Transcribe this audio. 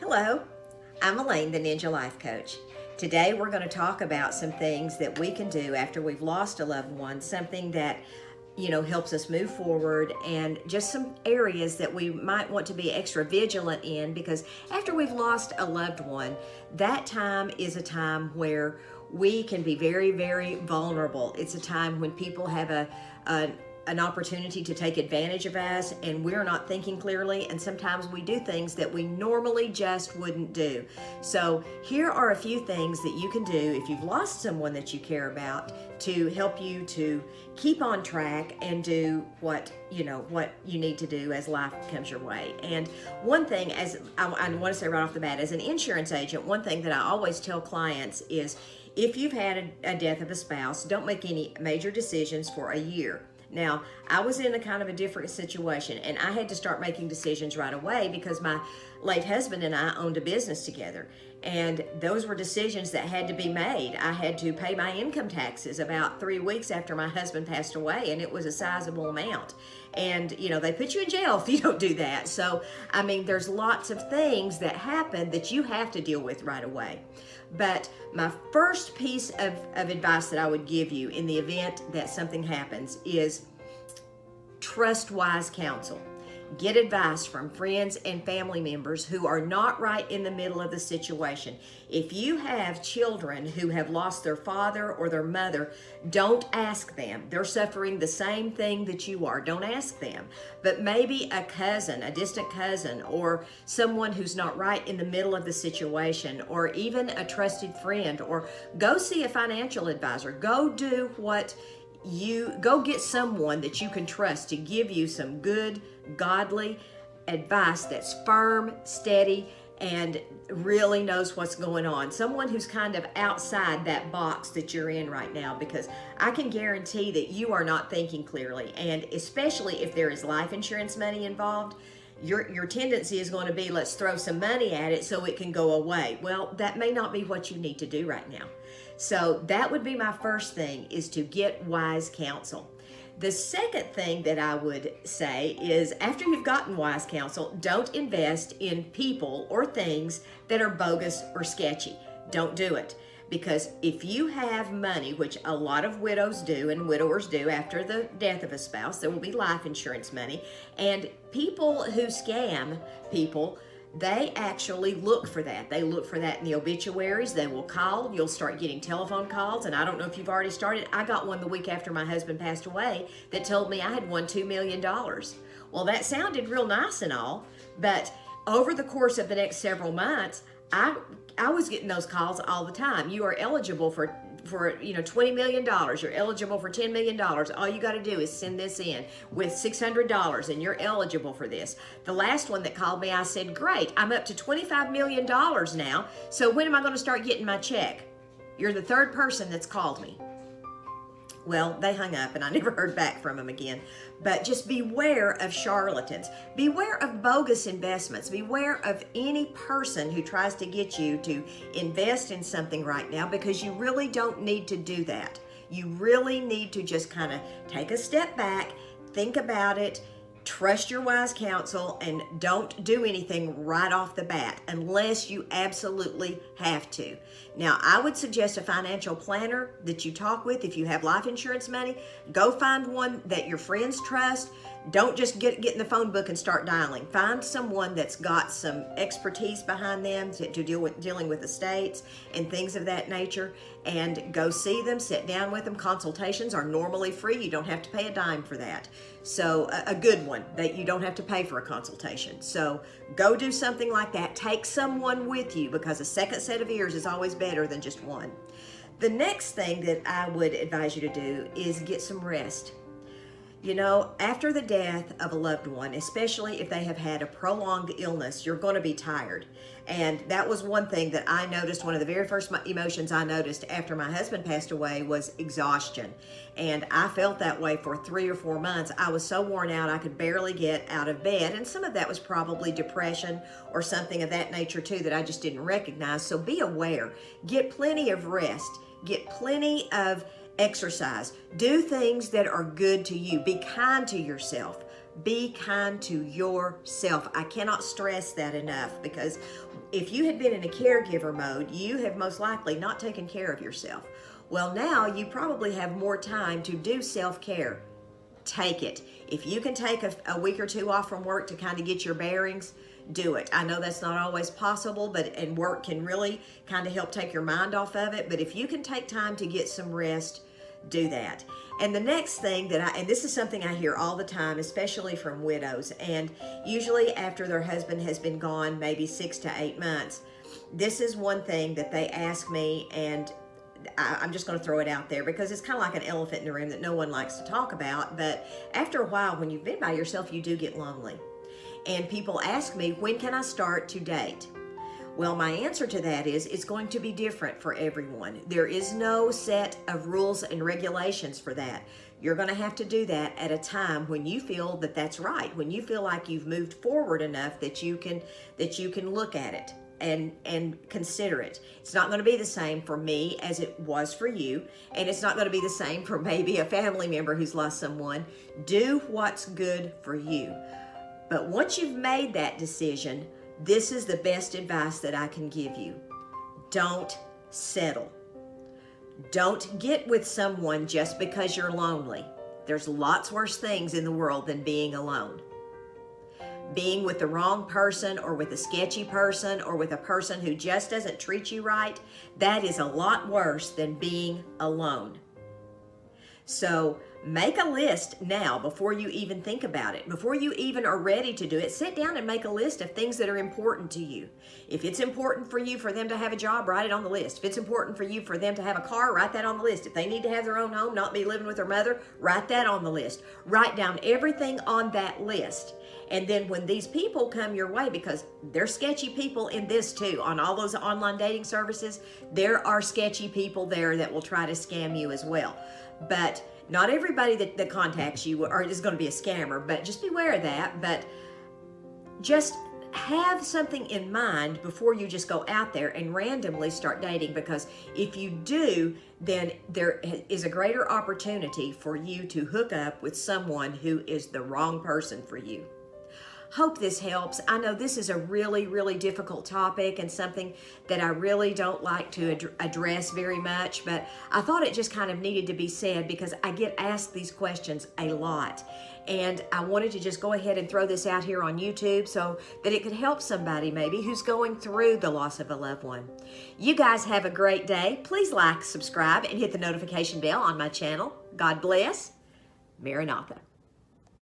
Hello, I'm Elaine, the Ninja Life Coach. Today we're going to talk about some things that we can do after we've lost a loved one, something that helps us move forward, and just some areas that we might want to be extra vigilant in, because after we've lost a loved one, that time is a time where we can be very, very vulnerable. It's a time when people have an opportunity to take advantage of us, and we're not thinking clearly, and sometimes we do things that we normally just wouldn't do. So here are a few things that you can do if you've lost someone that you care about to help you to keep on track and do what you need to do as life comes your way. And one thing, as I want to say right off the bat, as an insurance agent, one thing that I always tell clients is, if you've had a death of a spouse, don't make any major decisions for a year. Now, I was in a kind of a different situation, and I had to start making decisions right away because my late husband and I owned a business together, and those were decisions that had to be made. I had to pay my income taxes about 3 weeks after my husband passed away, and it was a sizable amount. And, they put you in jail if you don't do that. So, there's lots of things that happen that you have to deal with right away. But my first piece of advice that I would give you in the event that something happens is trust wise counsel. Get advice from friends and family members who are not right in the middle of the situation. If you have children who have lost their father or their mother, don't ask them. They're suffering the same thing that you are. Don't ask them. But maybe a cousin, a distant cousin, or someone who's not right in the middle of the situation, or even a trusted friend, or go see a financial advisor. Go get someone that you can trust to give you some good, godly advice that's firm, steady, and really knows what's going on. Someone who's kind of outside that box that you're in right now, because I can guarantee that you are not thinking clearly. And especially if there is life insurance money involved, your tendency is going to be, let's throw some money at it so it can go away. Well, that may not be what you need to do right now. So that would be my first thing, is to get wise counsel. The second thing that I would say is, after you've gotten wise counsel, don't invest in people or things that are bogus or sketchy. Don't do it. Because if you have money, which a lot of widows do and widowers do after the death of a spouse, there will be life insurance money. And people who scam people, they actually look for that. They look for that in the obituaries. They will call. You'll start getting telephone calls. And I don't know if you've already started. I got one the week after my husband passed away that told me I had won $2 million. Well, that sounded real nice and all, but over the course of the next several months, I was getting those calls all the time. You are eligible for $20 million. You're eligible for $10 million. All you got to do is send this in with $600 and you're eligible for this. The last one that called me, I said, great, I'm up to $25 million now. So when am I going to start getting my check? You're the third person that's called me. Well, they hung up and I never heard back from them again. But just beware of charlatans. Beware of bogus investments. Beware of any person who tries to get you to invest in something right now, because you really don't need to do that. You really need to just kind of take a step back, think about it, trust your wise counsel, and don't do anything right off the bat unless you absolutely have to. Now, I would suggest a financial planner that you talk with. If you have life insurance money, go find one that your friends trust. Don't just get in the phone book and start dialing. Find someone that's got some expertise behind them to dealing with estates and things of that nature, and go see them, sit down with them. Consultations are normally free. You don't have to pay a dime for that. So a good one that you don't have to pay for a consultation. So go do something like that. Take someone with you, because a second set of ears is always better than just one. The next thing that I would advise you to do is get some rest. After the death of a loved one, especially if they have had a prolonged illness, you're going to be tired. And that was one thing that I noticed. One of the very first emotions I noticed after my husband passed away was exhaustion. And I felt that way for 3 or 4 months. I was so worn out, I could barely get out of bed. And some of that was probably depression or something of that nature too that I just didn't recognize. So be aware. Get plenty of rest. Get plenty of exercise. Do things that are good to you. Be kind to yourself. Be kind to yourself. I cannot stress that enough, because if you had been in a caregiver mode, you have most likely not taken care of yourself. Well, now you probably have more time to do self-care. Take it. If you can take a week or two off from work to kind of get your bearings, do it. I know that's not always possible, and work can really kind of help take your mind off of it. But if you can take time to get some rest, do that. And the next thing and this is something I hear all the time, especially from widows, and usually after their husband has been gone maybe 6 to 8 months, this is one thing that they ask me, and I'm just going to throw it out there because it's kind of like an elephant in the room that no one likes to talk about. But after a while, when you've been by yourself, you do get lonely. And people ask me, when can I start to date? Well, my answer to that is it's going to be different for everyone. There is no set of rules and regulations for that. You're going to have to do that at a time when you feel that that's right, when you feel like you've moved forward enough that you can look at it and consider it. It's not going to be the same for me as it was for you, and it's not going to be the same for maybe a family member who's lost someone. Do what's good for you. But once you've made that decision, this is the best advice that I can give you. Don't settle. Don't get with someone just because you're lonely. There's lots worse things in the world than being alone. Being with the wrong person, or with a sketchy person, or with a person who just doesn't treat you right, that is a lot worse than being alone. So make a list now before you even think about it. Before you even are ready to do it, sit down and make a list of things that are important to you. If it's important for you for them to have a job, write it on the list. If it's important for you for them to have a car, write that on the list. If they need to have their own home, not be living with their mother, write that on the list. Write down everything on that list. And then when these people come your way, because there's sketchy people in this too, on all those online dating services, there are sketchy people there that will try to scam you as well. But not everybody that contacts you is going to be a scammer, but just beware of that. But just have something in mind before you just go out there and randomly start dating, because if you do, then there is a greater opportunity for you to hook up with someone who is the wrong person for you. Hope this helps. I know this is a really, really difficult topic and something that I really don't like to address very much, but I thought it just kind of needed to be said because I get asked these questions a lot. And I wanted to just go ahead and throw this out here on YouTube so that it could help somebody maybe who's going through the loss of a loved one. You guys have a great day. Please like, subscribe, and hit the notification bell on my channel. God bless. Maranatha.